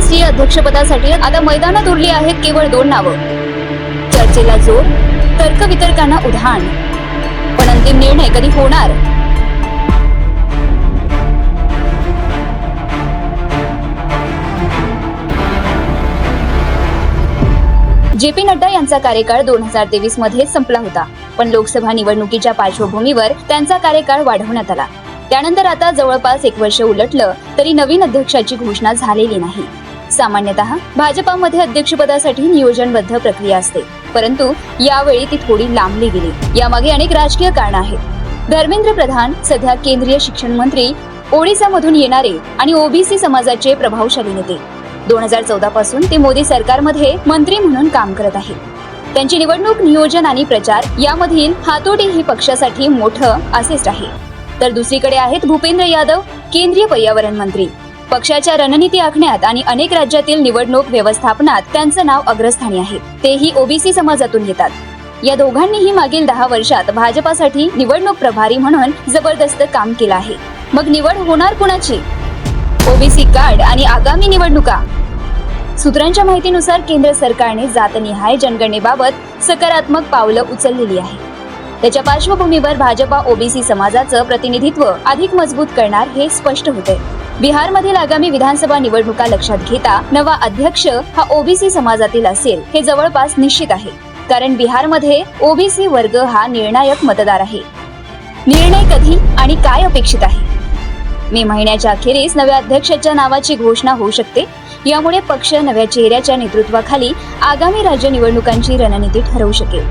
राष्ट्रीय अध्यक्षपदासाठी आता मैदानात उरली आहेत केवळ 2 नावं. चर्चेला जोर, तर्कवितर्कांना उधाण, पण अंतिम निर्णय कधी होणार? जे.पी. नड्डा यांचा कार्यकाळ 2023 मध्ये संपला होता, पण लोकसभा निवडणुकीच्या पार्श्वभूमीवर त्यांचा कार्यकाळ वाढवण्यात आला. त्यानंतर आता जवळपास 1 वर्ष उलटलं तरी नवीन अध्यक्षाची घोषणा झालेली नाही. सामान्यतः भाजपामध्ये अध्यक्षपदासाठी नियोजनबद्ध प्रक्रिया असते, परंतु यावेळी ती थोडी लांबली गेली. यामागे अनेक राजकीय कारणं आहेत. धर्मेंद्र प्रधान सध्या केंद्रीय शिक्षण मंत्री, ओडिसामधून येणारे आणि ओबीसी समाजाचे प्रभावशाली नेते. 2014 पासून ते मोदी सरकारमध्ये मंत्री म्हणून काम करत आहेत. त्यांची निवडणूक नियोजन आणि प्रचार यामधील हातोटी ही पक्षासाठी मोठं असेच आहे. तर दुसरीकडे आहेत भूपेंद्र यादव, केंद्रीय पर्यावरण मंत्री. पक्षाच्या रणनीती आखण्यात आणि अनेक राज्यातील निवडणूक व्यवस्थापनात त्यांचं नाव अग्रस्थानी आहे. तेही ओबीसी समाजातून येतात. या दोघांनीही मागील 10 वर्षात भाजपासाठी निवडणूक प्रभारी म्हणून जबरदस्त काम केलं आहे. मग निवड होणार कुणाची? ओबीसी कार्ड आणि आगामी निवडणुका. सूत्रांच्या माहितीनुसार केंद्र सरकारने जातनिहाय जनगणनेबाबत सकारात्मक पावलं उचललेली आहे. त्याच्या पार्श्वभूमीवर भाजपा ओबीसी समाजाचं प्रतिनिधित्व अधिक मजबूत करणार हे स्पष्ट होते. बिहारमधील आगामी विधानसभा निवडणुका लक्षात घेता नवा अध्यक्ष हा ओबीसी समाजातील असेल हे जवळपास निश्चित आहे, कारण बिहारमध्ये ओबीसी वर्ग हा निर्णायक मतदार आहे. निर्णय कधी आणि काय अपेक्षित आहे? मे महिन्याच्या अखेरीस नव्या अध्यक्षाच्या नावाची घोषणा होऊ शकते. यामुळे पक्ष नव्या चेहऱ्याच्या नेतृत्वाखाली आगामी राज्य निवडणुकांची रणनीती ठरवू शकेल.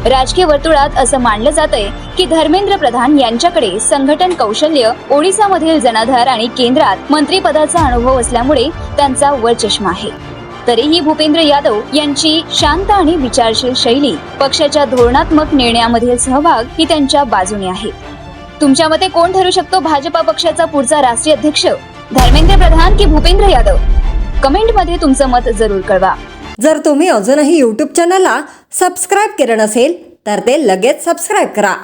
राजकीय वर्तुळात असं मानलं जातंय की धर्मेंद्र प्रधान यांच्याकडे संघटन कौशल्य, ओडिसामधील जनाधार आणि केंद्रात मंत्रिपदाचा अनुभव असल्यामुळे त्यांचा वरचष्मा आहे. तरीही भूपेंद्र यादव यांची शांत आणि विचारशील शैली, पक्षाच्या धोरणात्मक निर्णयामधील सहभाग ही त्यांच्या बाजूने आहे. तुमच्या मते कोण ठरू शकतो भाजपा पक्षाचा पुढचा राष्ट्रीय अध्यक्ष? धर्मेंद्र प्रधान की भूपेंद्र यादव? कमेंटमध्ये तुमचं मत जरूर कळवा. जर तुम्ही अजूनही YouTube चॅनलला सबस्क्राईब केलं नसेल तर ते लगेच सबस्क्राईब करा.